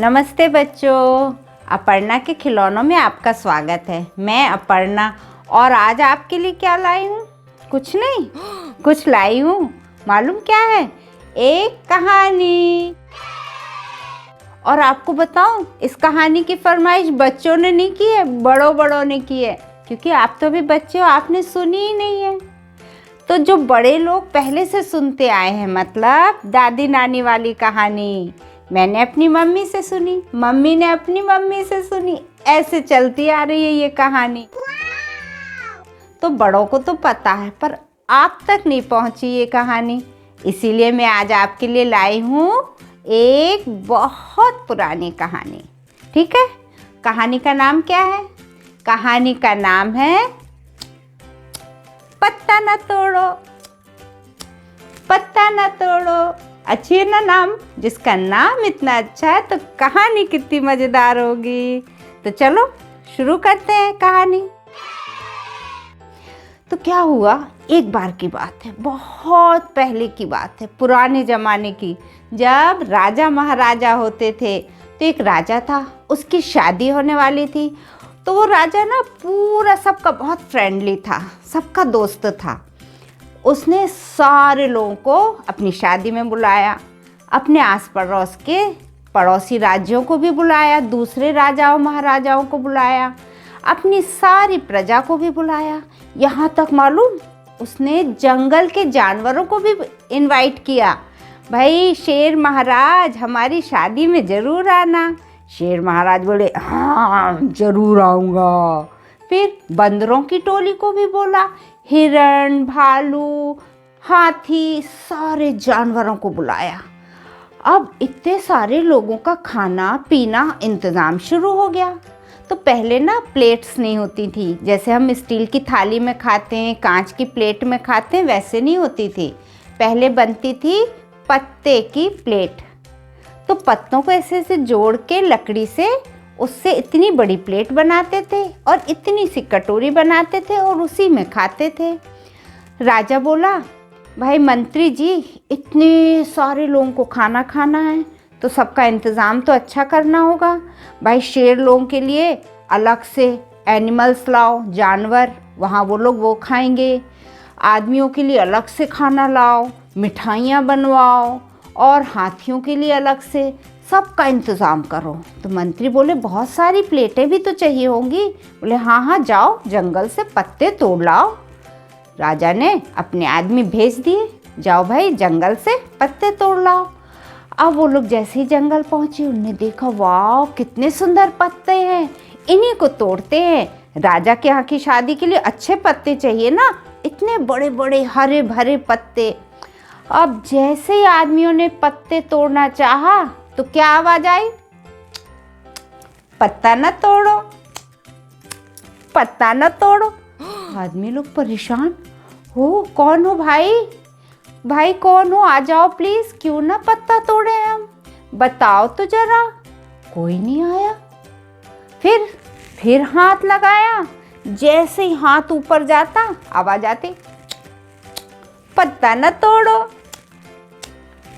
नमस्ते बच्चों, अपर्णा के खिलौनों में आपका स्वागत है। मैं अपर्णा और आज आपके लिए क्या लाई हूँ? कुछ नहीं, कुछ लाई हूँ। मालूम क्या है? एक कहानी। और आपको बताऊँ, इस कहानी की फरमाइश बच्चों ने नहीं की है, बड़ों ने की है, क्योंकि आप तो अभी बच्चे हो, आपने सुनी ही नहीं है। तो जो बड़े लोग पहले से सुनते आए हैं, मतलब दादी नानी वाली कहानी, मैंने अपनी मम्मी से सुनी, मम्मी ने अपनी मम्मी से सुनी, ऐसे चलती आ रही है ये कहानी। तो बड़ों को तो पता है, पर आप तक नहीं पहुंची ये कहानी, इसीलिए मैं आज आपके लिए लाई हूँ एक बहुत पुरानी कहानी। ठीक है, कहानी का नाम क्या है? कहानी का नाम है पत्ता न तोड़ो, पत्ता न तोड़ो। अच्छी है ना नाम? जिसका नाम इतना अच्छा है तो कहानी कितनी मजेदार होगी। तो चलो शुरू करते हैं कहानी। तो क्या हुआ, एक बार की बात है, बहुत पहले की बात है, पुराने जमाने की, जब राजा महाराजा होते थे। तो एक राजा था, उसकी शादी होने वाली थी। तो वो राजा ना पूरा सबका बहुत फ्रेंडली था, सबका दोस्त था। उसने सारे लोगों को अपनी शादी में बुलाया, अपने आस पड़ोस के पड़ोसी राज्यों को भी बुलाया, दूसरे राजाओं महाराजाओं को बुलाया, अपनी सारी प्रजा को भी बुलाया। यहाँ तक मालूम, उसने जंगल के जानवरों को भी इनवाइट किया। भाई शेर महाराज, हमारी शादी में ज़रूर आना। शेर महाराज बोले, हाँ ज़रूर आऊँगा। फिर बंदरों की टोली को भी बोला, हिरण, भालू, हाथी, सारे जानवरों को बुलाया। अब इतने सारे लोगों का खाना पीना इंतज़ाम शुरू हो गया। तो पहले ना प्लेट्स नहीं होती थी, जैसे हम स्टील की थाली में खाते हैं, कांच की प्लेट में खाते हैं, वैसे नहीं होती थी। पहले बनती थी पत्ते की प्लेट। तो पत्तों को ऐसे ऐसे जोड़ के लकड़ी से उससे इतनी बड़ी प्लेट बनाते थे और इतनी सी कटोरी बनाते थे और उसी में खाते थे। राजा बोला, भाई मंत्री जी, इतने सारे लोगों को खाना खाना है तो सबका इंतज़ाम तो अच्छा करना होगा। भाई शेर लोगों के लिए अलग से एनिमल्स लाओ, जानवर, वहाँ वो लोग वो खाएंगे। आदमियों के लिए अलग से खाना लाओ, मिठाइयाँ बनवाओ, और हाथियों के लिए अलग से, सबका इंतज़ाम करो। तो मंत्री बोले, बहुत सारी प्लेटें भी तो चाहिए होंगी। बोले, हाँ हाँ, जाओ जंगल से पत्ते तोड़ लाओ। राजा ने अपने आदमी भेज दिए, जाओ भाई जंगल से पत्ते तोड़ लाओ। अब वो लोग जैसे ही जंगल पहुंचे, उन्होंने देखा, वाह कितने सुंदर पत्ते हैं, इन्हीं को तोड़ते हैं। राजा के यहाँ की शादी के लिए अच्छे पत्ते चाहिए ना, इतने बड़े बड़े हरे भरे पत्ते। अब जैसे ही आदमियों ने पत्ते तोड़ना चाहा तो क्या आवाज आई? पत्ता न तोड़ो, पत्ता न तोड़ो। आदमी लोग परेशान हो, कौन हो भाई? भाई कौन हो? आ जाओ प्लीज, क्यों ना पत्ता तोड़े हम, बताओ तो जरा। कोई नहीं आया। फिर हाथ लगाया, जैसे ही हाथ ऊपर जाता आवाज आती, पत्ता न तोड़ो,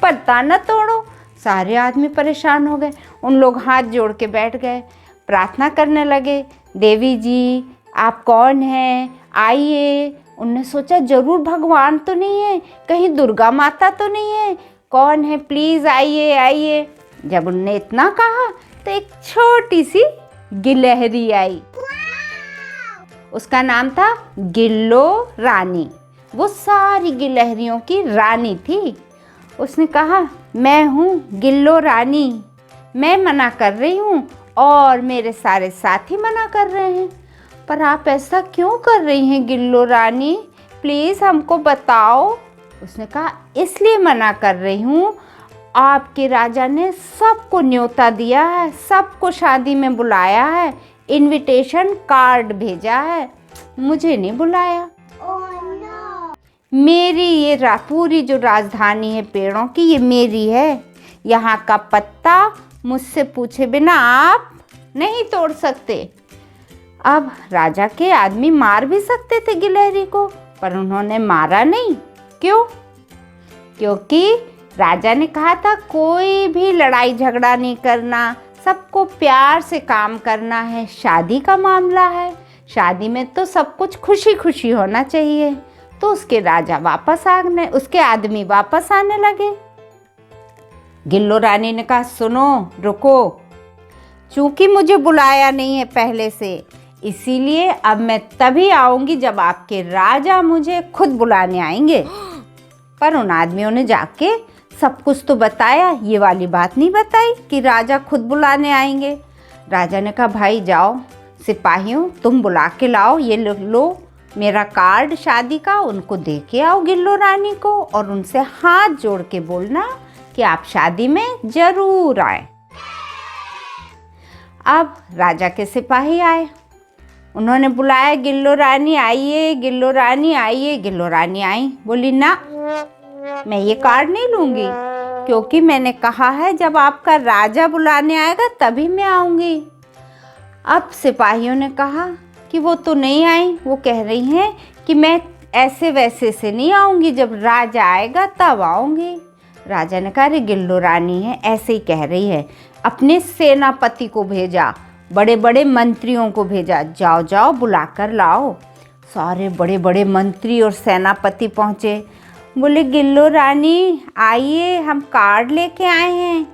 पत्ता न तोड़ो। सारे आदमी परेशान हो गए। उन लोग हाथ जोड़ के बैठ गए, प्रार्थना करने लगे, देवी जी आप कौन हैं, आइए। उनने सोचा, जरूर भगवान तो नहीं है, कहीं दुर्गा माता तो नहीं है, कौन है, प्लीज़ आइए आइए। जब उनने इतना कहा तो एक छोटी सी गिलहरी आई। उसका नाम था गिल्लो रानी। वो सारी गिलहरियों की रानी थी। उसने कहा, मैं हूँ गिल्लो रानी, मैं मना कर रही हूँ और मेरे सारे साथी मना कर रहे हैं। पर आप ऐसा क्यों कर रही हैं गिल्लो रानी, प्लीज़ हमको बताओ। उसने कहा, इसलिए मना कर रही हूँ, आपके राजा ने सबको न्योता दिया है, सबको शादी में बुलाया है, इनविटेशन कार्ड भेजा है, मुझे नहीं बुलाया। मेरी ये पूरी जो राजधानी है पेड़ों की, ये मेरी है। यहाँ का पत्ता मुझसे पूछे बिना आप नहीं तोड़ सकते। अब राजा के आदमी मार भी सकते थे गिलहरी को, पर उन्होंने मारा नहीं। क्यों? क्योंकि राजा ने कहा था कोई भी लड़ाई झगड़ा नहीं करना, सबको प्यार से काम करना है, शादी का मामला है, शादी में तो सब कुछ खुशी खुशी होना चाहिए। तो उसके राजा वापस आने, उसके आदमी वापस आने लगे। गिल्लो रानी ने कहा, सुनो रुको, चूंकि मुझे बुलाया नहीं है पहले से, इसीलिए अब मैं तभी आऊंगी जब आपके राजा मुझे खुद बुलाने आएंगे। पर उन आदमियों ने जाके सब कुछ तो बताया, ये वाली बात नहीं बताई कि राजा खुद बुलाने आएंगे। राजा ने कहा, भाई जाओ सिपाहियों, तुम बुला के लाओ, ये लो मेरा कार्ड शादी का, उनको दे के आओ गिल्लो रानी को, और उनसे हाथ जोड़ के बोलना कि आप शादी में जरूर आए। अब राजा के सिपाही आए, उन्होंने बुलाया, गिल्लो रानी आइए, गिल्लो रानी आइए। गिल्लो रानी आई, बोली ना, मैं ये कार्ड नहीं लूँगी, क्योंकि मैंने कहा है जब आपका राजा बुलाने आएगा तभी मैं आऊँगी। अब सिपाहियों ने कहा कि वो तो नहीं आई, वो कह रही हैं कि मैं ऐसे वैसे से नहीं आऊँगी, जब राजा आएगा तब आऊँगी। राजा ने कहा, अरे गिल्लो रानी है, ऐसे ही कह रही है। अपने सेनापति को भेजा, बड़े बड़े मंत्रियों को भेजा, जाओ जाओ बुला कर लाओ। सारे बड़े बड़े मंत्री और सेनापति पहुँचे, बोले गिल्लो रानी आइए, हम कार्ड लेके आए हैं।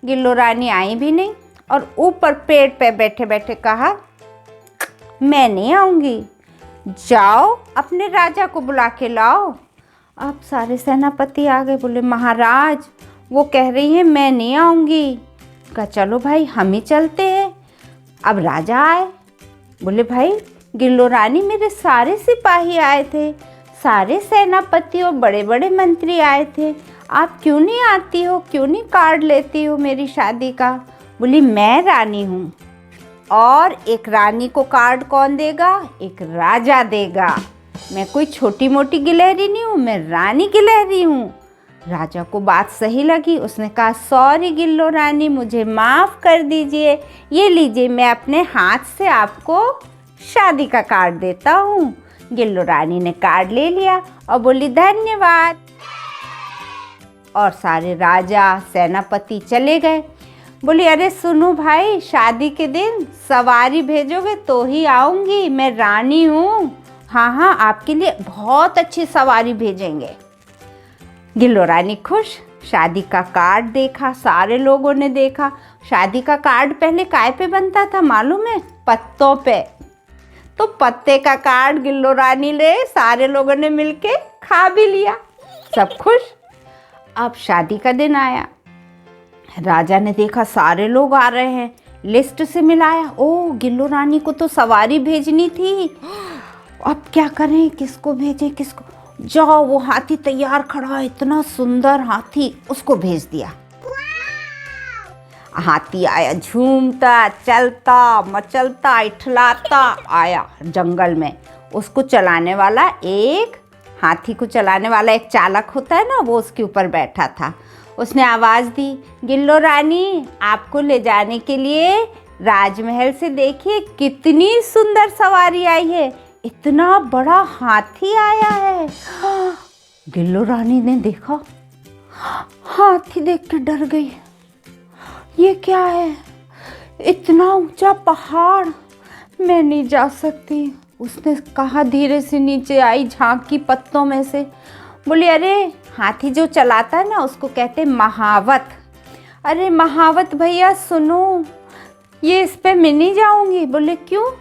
गिल्लो रानी आई भी नहीं, और ऊपर पेड़ पे बैठे बैठे कहा, मैं नहीं आऊँगी, जाओ अपने राजा को बुला के लाओ। अब सारे सेनापति आ गए, बोले महाराज वो कह रही है मैं नहीं आऊँगी। कहा चलो भाई हम ही चलते हैं। अब राजा आए, बोले भाई गिल्लो रानी, मेरे सारे सिपाही आए थे, सारे सेनापति और बड़े बड़े मंत्री आए थे, आप क्यों नहीं आती हो, क्यों नहीं कार्ड लेती हो मेरी शादी का। बोली मैं रानी हूँ, और एक रानी को कार्ड कौन देगा, एक राजा देगा। मैं कोई छोटी मोटी गिलहरी नहीं हूँ, मैं रानी गिलहरी हूँ। राजा को बात सही लगी, उसने कहा सॉरी गिल्लो रानी, मुझे माफ़ कर दीजिए, ये लीजिए मैं अपने हाथ से आपको शादी का कार्ड देता हूँ। गिल्लो रानी ने कार्ड ले लिया और बोली धन्यवाद, और सारे राजा सेनापति चले गए। बोली अरे सुनो भाई, शादी के दिन सवारी भेजोगे तो ही आऊँगी, मैं रानी हूँ। हाँ हाँ, आपके लिए बहुत अच्छी सवारी भेजेंगे। गिल्लो रानी खुश, शादी का कार्ड देखा, सारे लोगों ने देखा। शादी का कार्ड पहले काय पे बनता था मालूम है, पत्तों पे। तो पत्ते का कार्ड गिल्लो रानी ले, सारे लोगों ने मिलके खा भी लिया, सब खुश। अब शादी का दिन आया, राजा ने देखा सारे लोग आ रहे हैं, लिस्ट से मिलाया, ओ गिल्लो रानी को तो सवारी भेजनी थी, अब क्या करें, किसको भेजें किसको। जाओ वो हाथी तैयार खड़ा है, इतना सुंदर हाथी, उसको भेज दिया। हाथी आया, झूमता चलता मचलता इठलाता आया जंगल में। उसको चलाने वाला एक, हाथी को चलाने वाला एक चालक होता है ना, वो उसके ऊपर बैठा था। उसने आवाज़ दी, गिल्लो रानी आपको ले जाने के लिए राजमहल से देखिए कितनी सुंदर सवारी आई है, इतना बड़ा हाथी आया है। गिल्लो रानी ने देखा, हाथी देख के डर गई, ये क्या है, इतना ऊंचा पहाड़, मैं नहीं जा सकती। उसने कहा, धीरे से नीचे आई, झांकी पत्तों में से, बोली अरे हाथी जो चलाता है ना उसको कहते महावत। अरे महावत भैया सुनो, ये इस पे मैं नहीं जाऊंगी। बोले क्यों?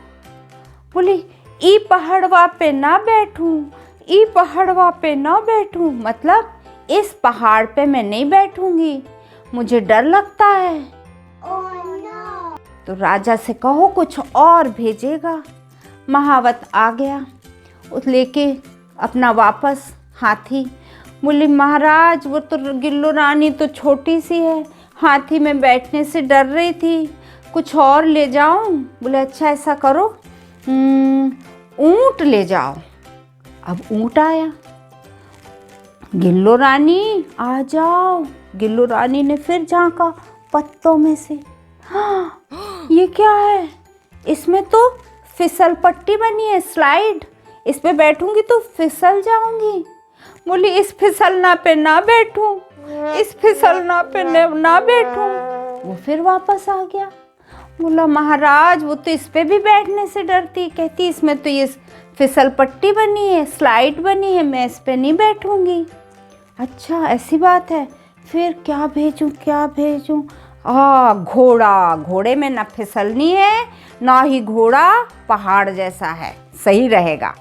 बोली ई पहाड़वा पे ना बैठूं, ई पहाड़वा पे ना बैठूं, मतलब इस पहाड़ पे मैं नहीं बैठूंगी, मुझे डर लगता है। तो राजा से कहो कुछ और भेजेगा। महावत आ गया, उस लेके अपना वापस हाथी। बोली महाराज वो तो गिल्लो रानी तो छोटी सी है, हाथी में बैठने से डर रही थी, कुछ और ले जाऊं? बोले अच्छा ऐसा करो, ऊंट ले जाओ। अब ऊंट आया, गिल्लो रानी आ जाओ। गिल्लो रानी ने फिर झांका पत्तों में से, हाँ ये क्या है, इसमें तो फिसल पट्टी बनी है, स्लाइड, इस पे बैठूंगी तो फिसल जाऊंगी। बोली इस फिसलना पे ना बैठूं, इस फिसलना पे ना बैठूं। वो फिर वापस आ गया। बोला महाराज वो तो इस पे भी बैठने से डरती, कहती इसमें तो ये फिसल पट्टी बनी है, स्लाइड बनी है, मैं इस पे नहीं बैठूंगी। अच्छा ऐसी बात है, फिर क्या भेजूं क्या भेजूं? घोड़ा, घोड़े में ना फिसलनी है ना ही घोड़ा पहाड़ जैसा है, सही रहेगा।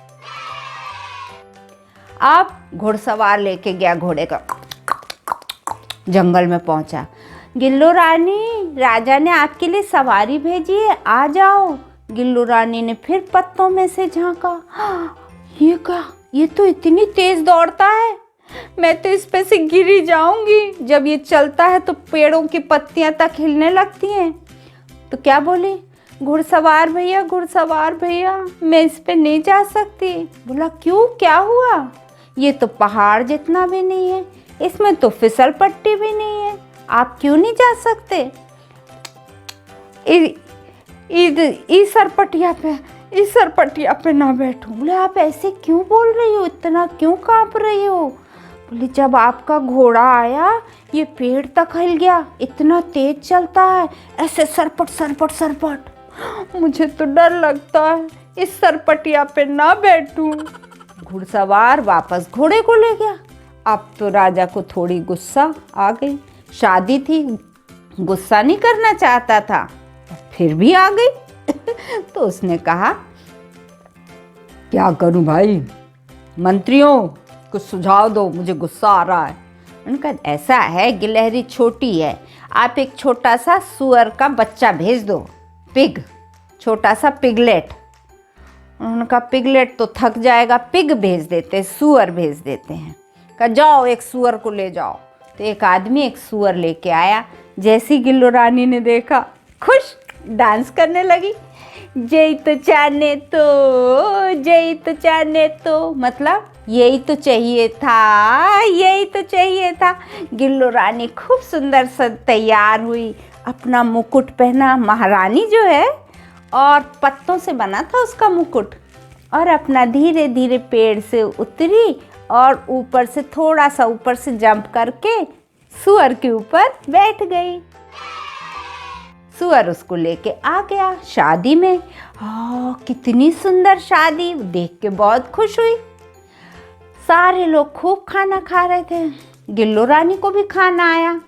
अब घुड़सवार लेके गया घोड़े का, जंगल में पहुंचा। गिल्लू रानी, राजा ने आपके लिए सवारी भेजी है, आ जाओ। गिल्लू रानी ने फिर पत्तों में से झांका। ये क्या, ये तो इतनी तेज दौड़ता है, मैं तो इस पे से गिरी जाऊंगी। जब ये चलता है तो पेड़ों की पत्तियां तक हिलने लगती हैं। तो क्या बोली, घुड़सवार भैया, घुड़सवार भैया, मैं इस पे नहीं जा सकती। बोला क्यों, क्या हुआ? ये तो पहाड़ जितना भी नहीं है, इसमें तो फिसल पट्टी भी नहीं है, आप क्यों नहीं जा सकते? इस सरपटिया पे ना बैठो। बोले आप ऐसे क्यों बोल रही हो, इतना क्यों कांप रही हो? बोले जब आपका घोड़ा आया ये पेड़ तक हिल गया, इतना तेज चलता है, ऐसे सरपट सरपट सरपट, मुझे तो डर लगता है, इस सरपटिया पे ना बैठूं। घुड़सवार वापस घोड़े को ले गया। अब तो राजा को थोड़ी गुस्सा आ गई, शादी थी, गुस्सा नहीं करना चाहता था, फिर भी आ गई। तो उसने कहा क्या करूं भाई, मंत्रियों कुछ सुझाव दो, मुझे गुस्सा आ रहा है। उनका ऐसा है, गिलहरी छोटी है, आप एक छोटा सा सुअर का बच्चा भेज दो, पिग, छोटा सा पिगलेट। उन्होंने कहा पिगलेट तो थक जाएगा, पिग भेज देते, सुअर भेज देते हैं। कहा जाओ एक सुअर को ले जाओ। तो एक आदमी एक सुअर लेके आया। जैसी गिल्लू रानी ने देखा, खुश डांस करने लगी। जय तो चाहने तो, जय तो चाहने तो, मतलब यही तो चाहिए था, यही तो चाहिए था। गिल्लू रानी खूब सुंदर सा तैयार हुई, अपना मुकुट पहना, महारानी जो है, और पत्तों से बना था उसका मुकुट, और अपना धीरे धीरे पेड़ से उतरी और ऊपर से थोड़ा सा ऊपर से जंप करके सुअर के ऊपर बैठ गई। सुअर उसको लेके आ गया शादी में। कितनी सुंदर शादी, देख के बहुत खुश हुई। सारे लोग खूब खाना खा रहे थे, गिल्लू रानी को भी खाना आया।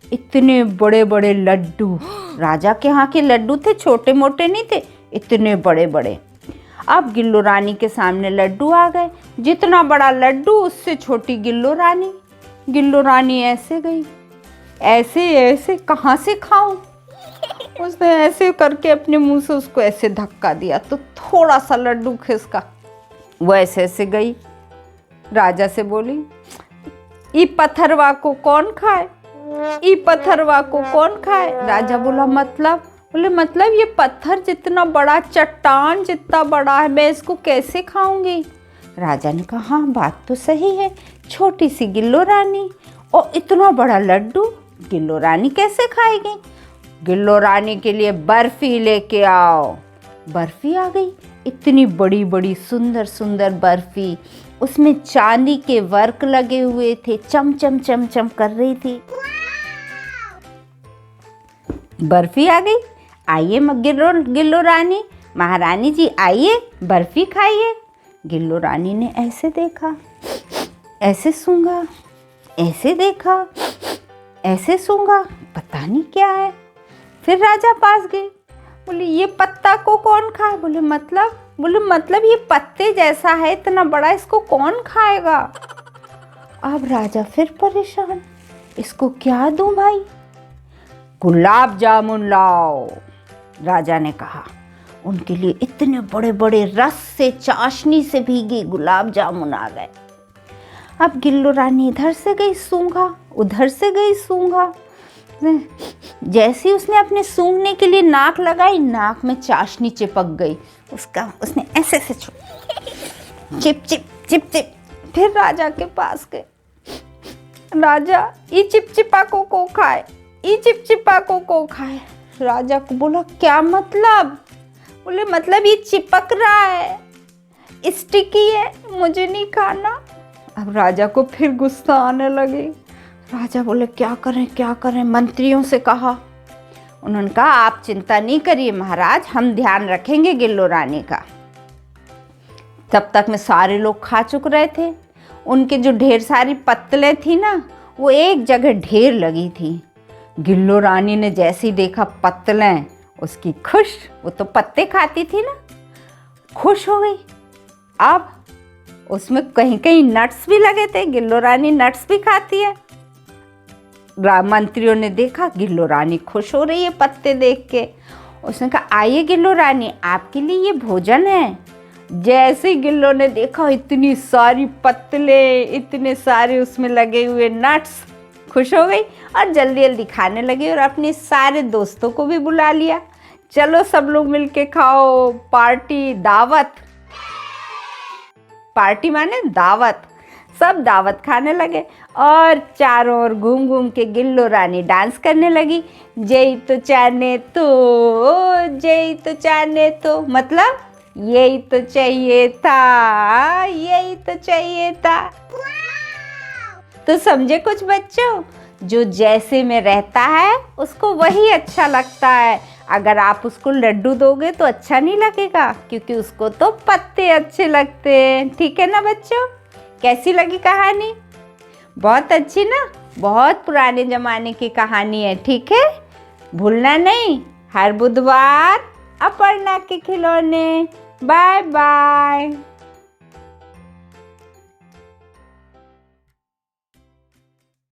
इतने बड़े बड़े लड्डू, राजा के यहाँ के लड्डू थे, छोटे मोटे नहीं थे, इतने बड़े बड़े। अब गिल्लू रानी के सामने लड्डू आ गए, जितना बड़ा लड्डू उससे छोटी गिल्लू रानी। गिल्लू रानी ऐसे गई, ऐसे ऐसे, कहाँ से खाऊं? उसने ऐसे करके अपने मुंह से उसको ऐसे धक्का दिया तो थोड़ा सा लड्डू खिसका। वो ऐसे ऐसे गई, राजा से बोली ई पत्थरवा को कौन खाए, ई पत्थरवा को कौन खाए? राजा बोला मतलब? बोले मतलब ये पत्थर जितना बड़ा, चट्टान जितना बड़ा है, मैं इसको कैसे खाऊंगी? राजा ने कहा हाँ बात तो सही है, छोटी सी गिल्लू रानी और इतना बड़ा लड्डू, गिल्लू रानी कैसे खाएगी? गिल्लू रानी के लिए बर्फी लेके आओ। बर्फी आ गई, इतनी बड़ी बड़ी सुंदर सुंदर बर्फी, उसमें चांदी के वर्क लगे हुए थे, चम चम चम चम कर रही थी। बर्फी आ गई, आइए गिल्लू रानी, महारानी जी आइए बर्फी खाइए। गिल्लू रानी ने ऐसे देखा, ऐसे सूंघा, ऐसे देखा, ऐसे सूंघा, पता नहीं क्या है। फिर राजा पास गई, बोले ये पत्ता को कौन खाए? बोले मतलब? बोले मतलब ये पत्ते जैसा है, इतना बड़ा, इसको कौन खाएगा? अब राजा फिर परेशान, इसको क्या दूं भाई? गुलाब जामुन लाओ, राजा ने कहा। उनके लिए इतने बड़े बड़े रस से, चाशनी से भीगे गुलाब जामुन आ गए। अब गिल्लू रानी इधर से गई सूंघा, उधर से गई सूंघा। जैसे उसने अपने सूंघने के लिए नाक लगाई, नाक में चाशनी चिपक गई उसका। उसने ऐसे ऐसे चिप चिप चिप चिप। फिर राजा के पास गए, राजा ये चिपचिपा को खाए, ये चिपचिपा को खाए। राजा को बोला क्या मतलब? बोले मतलब ये चिपक रहा है, स्टिकी है, मुझे नहीं खाना। अब राजा को फिर गुस्सा आने लगी। राजा बोले क्या करें क्या करें, मंत्रियों से कहा, उन्होंने कहा आप चिंता नहीं करिए महाराज, हम ध्यान रखेंगे गिल्लो रानी का। तब तक में सारे लोग खा चुक रहे थे। उनके जो ढेर सारी पत्तलें थी ना, वो एक जगह ढेर लगी थी। गिल्लो रानी ने जैसे ही देखा पत्तलें, उसकी खुश, वो तो पत्ते खाती थी ना, खुश हो गई। अब उसमें कहीं कहीं नट्स भी लगे थे, गिल्लो रानी नट्स भी खाती है। मंत्रियों ने देखा गिल्लो रानी खुश हो रही है पत्ते देख के। उसने कहा आइए गिल्लो रानी, आपके लिए ये भोजन है। जैसे गिल्लो ने देखा इतनी सारी पत्तले, इतने सारे उसमें लगे हुए नट्स, खुश हो गई और जल्दी जल्दी खाने लगी और अपने सारे दोस्तों को भी बुला लिया। चलो सब लोग मिलके खाओ, पार्टी, दावत। पार्टी माने दावत। सब दावत खाने लगे और चारों ओर घूम घूम के गिल्लो रानी डांस करने लगी। जय तो चाहने तो, जय तो चाहने तो, मतलब यही तो चाहिए था, यही तो चाहिए था। तो समझे कुछ बच्चों, जो जैसे में रहता है उसको वही अच्छा लगता है। अगर आप उसको लड्डू दोगे तो अच्छा नहीं लगेगा, क्योंकि उसको तो पत्ते अच्छे लगते हैं। ठीक है ना बच्चों, कैसी लगी कहानी? बहुत अच्छी ना, बहुत पुराने ज़माने की कहानी है। ठीक है, भूलना नहीं, हर बुधवार अपर्णा के खिलौने। Bye bye.